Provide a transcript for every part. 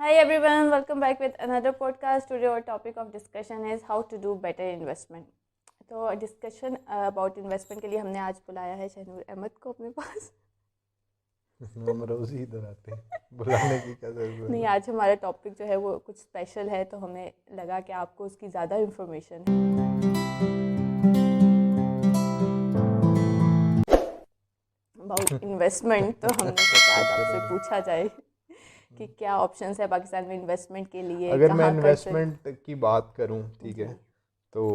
Hi everyone, welcome back with another podcast. Today our topic of discussion is how to do better investment. तो discussion about investment के लिए हमने आज बुलाया है शहनूर अहमद को अपने पास। हम रोज ही इधर आते हैं, बुलाने की क्या जरूरत नहीं, है। आज हमारा टॉपिक जो है वो कुछ स्पेशल है, तो हमें लगा कि आपको उसकी ज़्यादा इन्फॉर्मेशन है अबाउट इन्वेस्टमेंट। तो हमने सोचा आज आपसे पूछा जाए कि क्या ऑप्शंस है पाकिस्तान में इन्वेस्टमेंट के लिए, अगर मैं कहाँ कर सकते। इन्वेस्टमेंट की बात करूं, ठीक है, जी, तो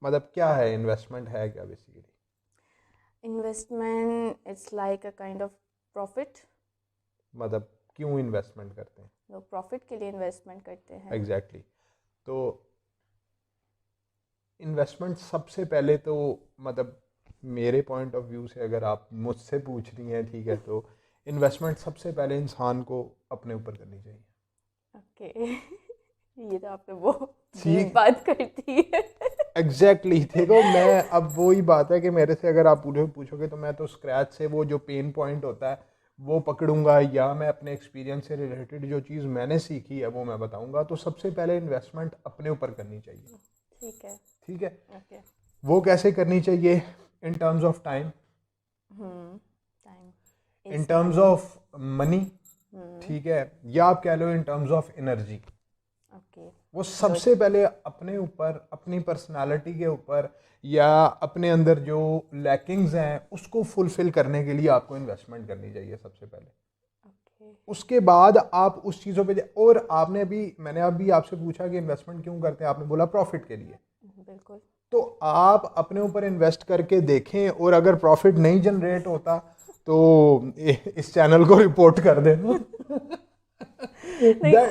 मतलब क्या है इन्वेस्टमेंट, है क्या basically? Investment it's like a kind of profit. मतलब क्यों इन्वेस्टमेंट करते हैं? लोग प्रॉफिट के लिए इन्वेस्टमेंट करते हैं। एग्जैक्टली तो इन्वेस्टमेंट सबसे पहले तो मतलब मेरे पॉइंट ऑफ व्यू से अगर आप मुझसे पूछ रही हैं, ठीक है, तो इन्वेस्टमेंट सबसे पहले इंसान को अपने ऊपर करनी चाहिए। ओके ये तो आपने वो ठीक। डीप बात कर दी है। एग्जैक्टली देखो, मैं अब वही बात है कि मेरे से अगर आप पूछोगे तो मैं तो स्क्रैच से वो जो पेन पॉइंट होता है वो पकड़ूंगा, या मैं अपने एक्सपीरियंस से रिलेटेड जो चीज़ मैंने सीखी है वो मैं बताऊंगा। तो सबसे पहले इन्वेस्टमेंट अपने ऊपर करनी चाहिए। ठीक है। ठीक है, ओके। वो कैसे करनी चाहिए? In terms of time, time in is terms money. Of money, ठीक है, या आप कह लो in terms of energy. Okay. वो सबसे पहले अपने ऊपर, अपनी पर्सनालिटी के ऊपर, या अपने अंदर जो लैकिंग्स हैं उसको फुलफिल करने के लिए आपको इन्वेस्टमेंट करनी चाहिए सबसे पहले। ओके। उसके बाद आप उस चीज़ों पे और मैंने अभी आपसे पूछा कि इन्वेस्टमेंट क्यों करते हैं, आपने बोला प्रॉफिट के लिए। बिल्कुल। तो आप अपने ऊपर इन्वेस्ट करके देखें, और अगर प्रॉफिट नहीं जनरेट होता तो इस चैनल को रिपोर्ट कर देना।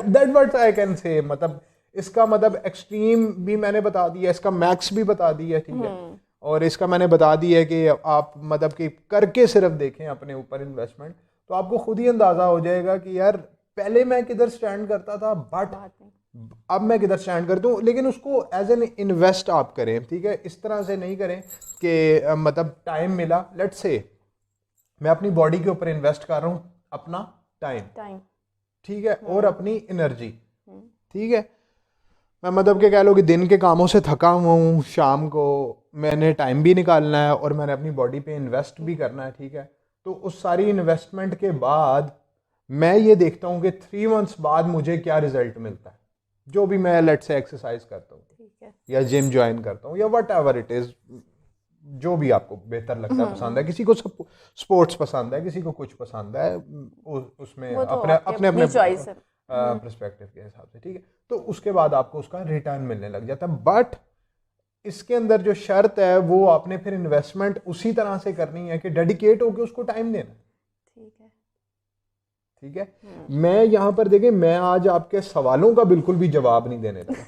That what I can say. मतलब इसका मतलब एक्सट्रीम भी मैंने बता दिया, इसका मैक्स भी बता दिया, ठीक है, और इसका मैंने बता दिया कि आप मतलब कि करके सिर्फ देखें अपने ऊपर इन्वेस्टमेंट, तो आपको खुद ही अंदाजा हो जाएगा कि यार पहले मैं किधर स्टैंड करता था, बट बात नहीं। अब मैं किधर स्टैंड करता हूँ। लेकिन उसको एज एन इन्वेस्ट आप करें, ठीक है, इस तरह से नहीं करें कि मतलब टाइम मिला, लेट्स से मैं अपनी बॉडी के ऊपर इन्वेस्ट कर रहा हूँ अपना टाइम, टाइम। ठीक है, और अपनी एनर्जी, हम्म। ठीक है। मैं मतलब कि कह लो कि दिन के कामों से थका हुआ हूँ, शाम को मैंने टाइम भी निकालना है और मैंने अपनी बॉडी पे इन्वेस्ट भी करना है, ठीक है। तो उस सारी इन्वेस्टमेंट के बाद मैं ये देखता हूँ कि 3 मंथ्स बाद मुझे क्या रिजल्ट मिलता है, जो भी मैं लेट से एक्सरसाइज करता हूँ ठीक है। या जिम ज्वाइन करता हूँ या वट एवर इट इज़, जो भी आपको बेहतर लगता है, पसंद है। किसी को स्पोर्ट्स पसंद है, किसी को कुछ पसंद है, उसमें वो तो अपने आपकी अपने अपनी अपने चॉइस है। पर्सपेक्टिव के हिसाब से, ठीक है। तो उसके बाद आपको उसका रिटर्न मिलने लग जाता है, बट इसके अंदर जो शर्त है वो आपने फिर इन्वेस्टमेंट उसी तरह से करनी है कि डेडिकेट होकर उसको टाइम देना। ठीक है। ठीक है, मैं यहाँ पर देखें, मैं आज आपके सवालों का बिल्कुल भी जवाब नहीं देने लगा।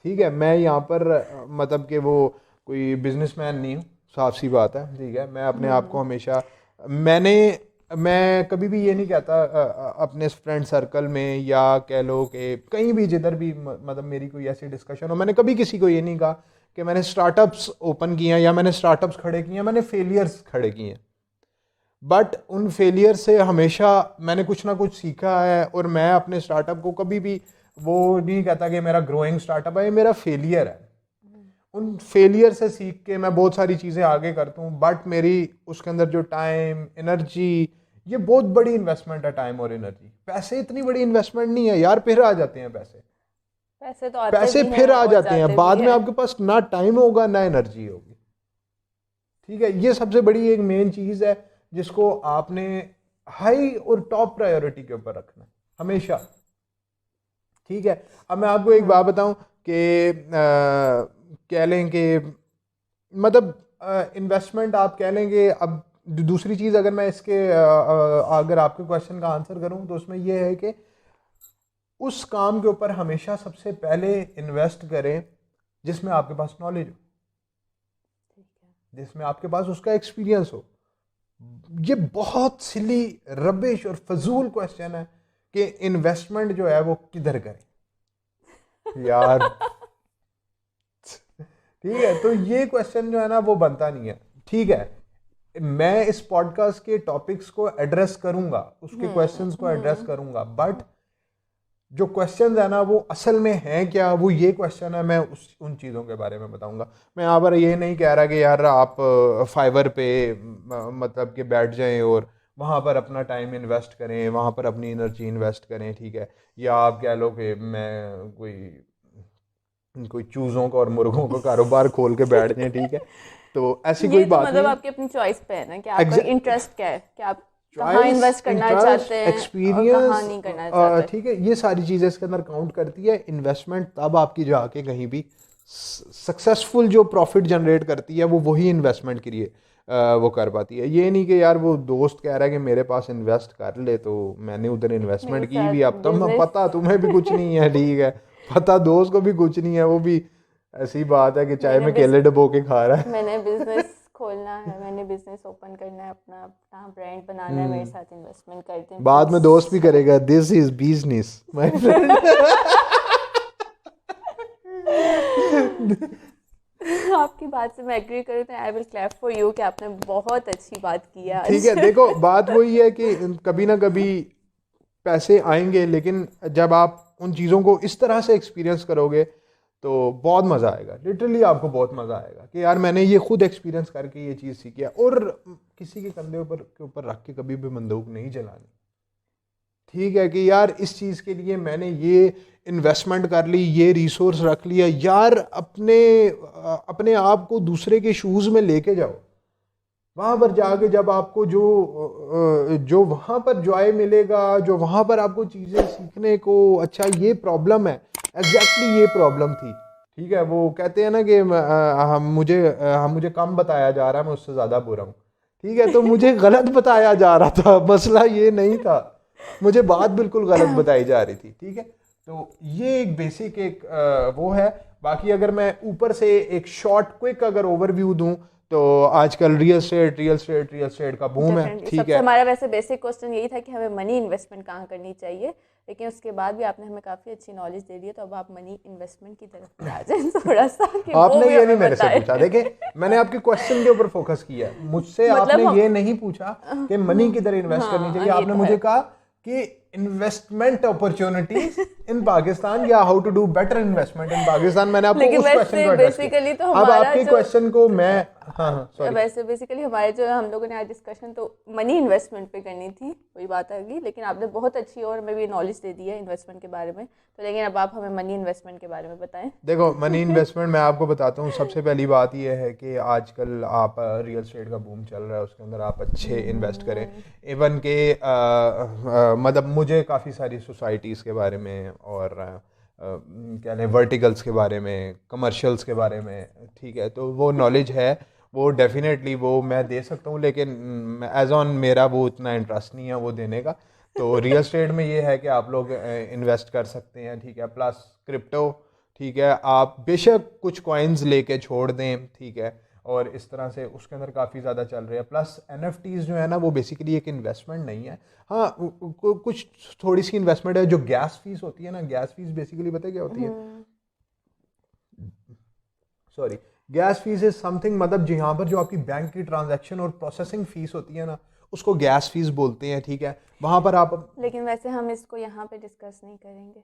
ठीक है, मैं यहाँ पर मतलब कि वो कोई बिजनेसमैन नहीं हूँ, साफ सी बात है, ठीक है। मैं अपने आप को हमेशा मैं कभी भी ये नहीं कहता अपने फ्रेंड सर्कल में या कह लो कि कहीं भी जिधर भी मतलब मेरी कोई ऐसी डिस्कशन हो, मैंने कभी किसी को ये नहीं कहा कि मैंने स्टार्टअप्स ओपन किए हैं या मैंने स्टार्टअप्स खड़े किए हैं, मैंने फेलियर्स खड़े किए हैं। बट उन फेलियर से हमेशा मैंने कुछ ना कुछ सीखा है, और मैं अपने स्टार्टअप को कभी भी वो नहीं कहता कि मेरा ग्रोइंग स्टार्टअप है, ये मेरा फेलियर है। उन फेलियर से सीख के मैं बहुत सारी चीज़ें आगे करता हूँ, बट मेरी उसके अंदर जो टाइम, एनर्जी, ये बहुत बड़ी इन्वेस्टमेंट है, टाइम और एनर्जी। पैसे इतनी बड़ी इन्वेस्टमेंट नहीं है यार, फिर आ जाते हैं पैसे। पैसे तो आते पैसे भी फिर हैं आ और जाते हैं, जाते भी बाद में हैं। आपके पास ना टाइम होगा ना एनर्जी होगी। ठीक है, ये सबसे बड़ी एक मेन चीज़ है जिसको आपने हाई और टॉप प्रायोरिटी के ऊपर रखना है हमेशा। ठीक है, अब मैं आपको एक बात बताऊं कि कह लें कि मतलब इन्वेस्टमेंट आप कह लेंगे। अब दूसरी चीज़ अगर मैं इसके अगर आपके क्वेश्चन का आंसर करूं तो उसमें यह है कि उस काम के ऊपर हमेशा सबसे पहले इन्वेस्ट करें जिसमें आपके पास नॉलेज हो, ठीक है। जिसमें आपके पास उसका एक्सपीरियंस हो। ये बहुत सिली, रबिश और फजूल क्वेश्चन है कि इन्वेस्टमेंट जो है वो किधर करें यार। ठीक है, तो ये क्वेश्चन जो है ना वो बनता नहीं है। ठीक है, मैं इस पॉडकास्ट के टॉपिक्स को एड्रेस करूंगा, उसके क्वेश्चंस को एड्रेस करूंगा, बट जो क्वेश्चन है ना वो असल में हैं क्या, वो ये क्वेश्चन है, मैं उन चीज़ों के बारे में बताऊंगा। मैं यहाँ पर ये नहीं कह रहा कि यार आप फाइवर पे मतलब कि बैठ जाएं और वहाँ पर अपना टाइम इन्वेस्ट करें, वहाँ पर अपनी एनर्जी इन्वेस्ट करें, ठीक है। या आप कह लो कि मैं कोई कोई चूज़ों का और मुर्गों का कारोबार खोल के बैठ जाएं, ठीक है। तो ऐसी कोई ये तो बात मतलब नहीं। आपकी अपनी चॉइस पे है ना कि आपका इंटरेस्ट क्या है, कि आप कहाँ चॉइस, इन्वेस्ट करना इंटरेस्ट, चाहते हैं और कहाँ एक्सपीरियंस, नहीं करना चाहते। ठीक है, ये सारी चीज़ें इसके अंदर काउंट करती है। इन्वेस्टमेंट तब आपकी जाके कहीं भी सक्सेसफुल जो प्रॉफिट जनरेट करती है वो वही इन्वेस्टमेंट के लिए वो कर पाती है। ये नहीं कि यार वो दोस्त कह रहा है कि मेरे पास इन्वेस्ट कर ले तो मैंने उधर मेरे इन्वेस्टमेंट की भी, साथ अब तब बिजनेस पता तुम्हें भी कुछ नहीं है, ठीक है, पता दोस्त को भी कुछ नहीं है, वो भी ऐसी बात है कि चाय मैंने में केले डबो के खा रहा है। मैंने बिजनेस खोलना है, मैंने बिजनेस ओपन करना है, अपना अपना ब्रांड बनाना है, मेरे साथ इन्वेस्टमेंट करते हैं बाद में दोस्त भी प्लीज। करेगा, this is business my friend. आपकी बात से मैं एग्री करूँ तो I will clap for you कि आपने बहुत अच्छी बात की है ठीक आज। है, देखो बात वही है कि कभी ना कभी पैसे आएंगे, लेकिन जब आप उन चीज़ों को इस तरह से एक्सपीरियंस करोगे तो बहुत मज़ा आएगा। लिटरली आपको बहुत मज़ा आएगा कि यार मैंने ये खुद एक्सपीरियंस करके ये चीज़ सीखी है। और किसी के कंधे के ऊपर रख के कभी भी बंदूक नहीं चलानी, ठीक है, कि यार इस चीज़ के लिए मैंने ये इन्वेस्टमेंट कर ली, ये रिसोर्स रख लिया। यार अपने अपने आप को दूसरे के शूज़ में लेके जाओ, वहाँ पर जाके जब आपको जो वहाँ पर जॉय मिलेगा, जो वहाँ पर आपको चीज़ें सीखने को, अच्छा ये प्रॉब्लम है, एग्जैक्टली ये प्रॉब्लम थी, ठीक है। वो कहते हैं ना कि हम मुझे कम बताया जा रहा है, मैं उससे ज़्यादा बुरा हूँ, ठीक है। तो मुझे गलत बताया जा रहा था, मसला ये नहीं था, मुझे बात बिल्कुल गलत बताई जा रही थी, ठीक है। तो ये एक बेसिक एक वो है। बाकी अगर मैं ऊपर से एक शॉर्ट क्विक अगर ओवरव्यू दूं तो आजकल रियल एस्टेट का बूम है, डेफिनेटली ठीक सबसे है। हमारा वैसे बेसिक क्वेश्चन यही था कि हमें मनी इन्वेस्टमेंट कहाँ करनी चाहिए, लेकिन उसके बाद भी आपने हमें काफ़ी अच्छी नॉलेज दे दी है, तो अब आप मनी इन्वेस्टमेंट की तरफ भी आ जाए थोड़ा सा कि वो आपने भी ये नहीं हमें मेरे से बताए। पूछा, देखिए मैंने आपके क्वेश्चन के ऊपर फोकस किया है, मुझसे मतलब आपने हम ये नहीं पूछा कि मनी किधर इन्वेस्ट करनी चाहिए। हाँ ये आपने तो मुझे है। कहा कि इन्वेस्टमेंट अपॉर्चुनिटीज इन पाकिस्तान या how to do better investment in Pakistan, मैंने आपको लेकिन उस क्वेश्चन वैसे को एड्रेस बेसिकली तो किया। अब हमारा आपके जो क्वेश्चन को मैं, हाँ हाँ सॉरी, वैसे बेसिकली हमारे जो हम लोगों ने आज डिस्कशन तो मनी इन्वेस्टमेंट पे करनी थी, वही बात आ गई, लेकिन आपने बहुत अच्छी और हमें भी नॉलेज दे दी है इन्वेस्टमेंट के बारे में, तो लेकिन अब आप हमें मनी इन्वेस्टमेंट के बारे में बताएं। देखो मनी इन्वेस्टमेंट मैं आपको बताता हूँ। सबसे पहली बात यह है कि आजकल आप रियल एस्टेट का बूम चल रहा है, उसके अंदर आप अच्छे इन्वेस्ट करें। इवन के मतलब मुझे काफ़ी सारी सोसाइटीज़ के बारे में और क्या लें वर्टिकल्स के बारे में, कमर्शियल्स के बारे में, ठीक है, तो वो नॉलेज है, वो डेफिनेटली वो मैं दे सकता हूँ, लेकिन एज ऑन मेरा वो इतना इंटरेस्ट नहीं है वो देने का। तो रियल एस्टेट में ये है कि आप लोग इन्वेस्ट कर सकते हैं, ठीक है, प्लस क्रिप्टो, ठीक है, आप बेशक कुछ कॉइन्स लेके छोड़ दें, ठीक है, और इस तरह से उसके अंदर काफ़ी ज़्यादा चल रहे हैं। प्लस एनएफटीज़ जो है ना वो बेसिकली एक इन्वेस्टमेंट नहीं है। हाँ कुछ थोड़ी सी इन्वेस्टमेंट है। जो गैस फीस होती है ना, गैस फीस बेसिकली पता है क्या होती है, sorry, gas fees is something, मतलब जहाँ पर जो आपकी बैंक की ट्रांजैक्शन और प्रोसेसिंग फीस होती है ना उसको गैस फीस बोलते हैं, ठीक है। वहाँ पर आप, लेकिन वैसे हम इसको यहाँ पे डिस्कस नहीं करेंगे,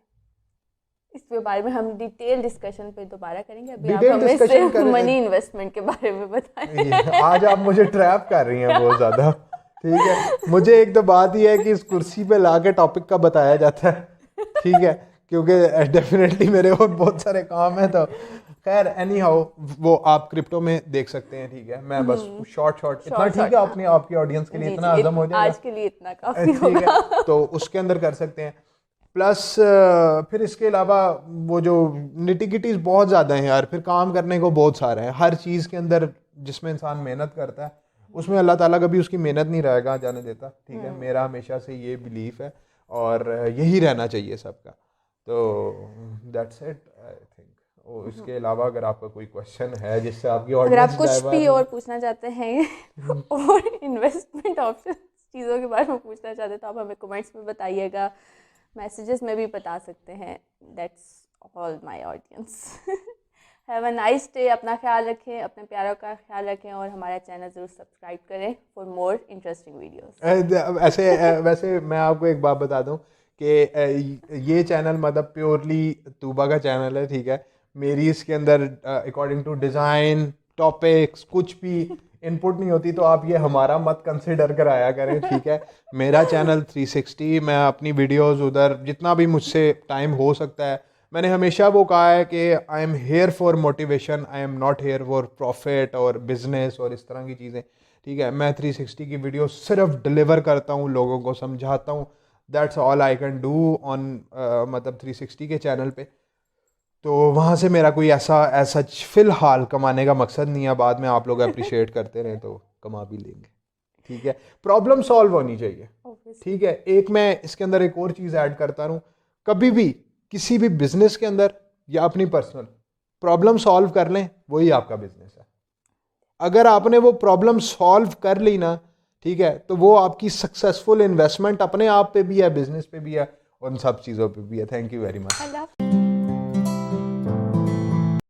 इसके बारे में हम डिटेल डिस्कशन पे दोबारा करेंगे, अभी आप डिटेल हमें डिस्कशन सिर्फ करें। मनी इन्वेस्टमेंट के बारे में बताएं। आज आप मुझे ट्रैप कर रही हैं बहुत ज़्यादा, ठीक है। मुझे एक तो बात ही है कि इस कुर्सी पे ला के टॉपिक का बताया जाता है, ठीक है, क्योंकि डेफिनेटली मेरे और बहुत सारे काम हैं। तो खैर एनी हाउ वो आप क्रिप्टो में देख सकते हैं, ठीक है। मैं बस शॉर्ट इतना, शॉर्ट ठीक है, अपनी आपकी ऑडियंस के लिए जी इतना जी हजम हो जाएगा, आज के लिए इतना काफ़ी ठीक होगा। है, तो उसके अंदर कर सकते हैं। प्लस फिर इसके अलावा वो जो निटिगिटीज बहुत ज़्यादा हैं यार, फिर काम करने को बहुत सारा है हर चीज़ के अंदर जिसमें इंसान मेहनत करता है, उसमें अल्लाह ताला कभी उसकी मेहनत नहीं रहेगा जाने देता, ठीक है। मेरा हमेशा से ये बिलीफ है और यही रहना चाहिए सबका। तो दैट्स इट आई थिंक। इसके अलावा अगर आपका कोई क्वेश्चन है जिससे आपकी अगर आप ऑडियंस कुछ भी डाइवर्ट, और पूछना चाहते हैं और इन्वेस्टमेंट ऑप्शन चीज़ों के बारे में पूछना चाहते हैं तो आप हमें कमेंट्स में बताइएगा, मैसेजेस में भी बता सकते हैं। That's all my audience. Have a nice day, अपना ख्याल रखें, अपने प्यारों का ख्याल रखें और हमारा चैनल ज़रूर सब्सक्राइब करें फॉर मोर इंटरेस्टिंग वीडियोस। ऐसे वैसे मैं आपको एक बात बता दूं कि ये चैनल मतलब प्योरली तूबा का चैनल है, ठीक है। मेरी इसके अंदर अकॉर्डिंग टू डिज़ाइन टॉपिक्स कुछ भी इनपुट नहीं होती, तो आप ये हमारा मत कंसिडर कराया करें, ठीक है। मेरा चैनल 360, मैं अपनी वीडियोस उधर जितना भी मुझसे टाइम हो सकता है, मैंने हमेशा वो कहा है कि I am here for motivation, I am not here for profit और बिजनेस और इस तरह की चीज़ें, ठीक है। मैं 360 की वीडियो सिर्फ डिलीवर करता हूँ, लोगों को समझाता हूँ, that's all I can do on मतलब 360 के चैनल पे। तो वहाँ से मेरा कोई ऐसा फ़िलहाल कमाने का मकसद नहीं है, बाद में आप लोग अप्रिशिएट करते रहें तो कमा भी लेंगे, ठीक है। प्रॉब्लम सॉल्व होनी चाहिए, ठीक है। एक मैं इसके अंदर एक और चीज़ ऐड करता रहूँ, कभी भी किसी भी बिजनेस के अंदर या अपनी पर्सनल प्रॉब्लम सॉल्व कर लें, वही आपका बिजनेस है। अगर आपने वो प्रॉब्लम सॉल्व कर ली ना, ठीक है, तो वो आपकी सक्सेसफुल इन्वेस्टमेंट अपने आप पे भी है, बिजनेस पे भी है, उन सब चीज़ों पे भी है। Thank you very much.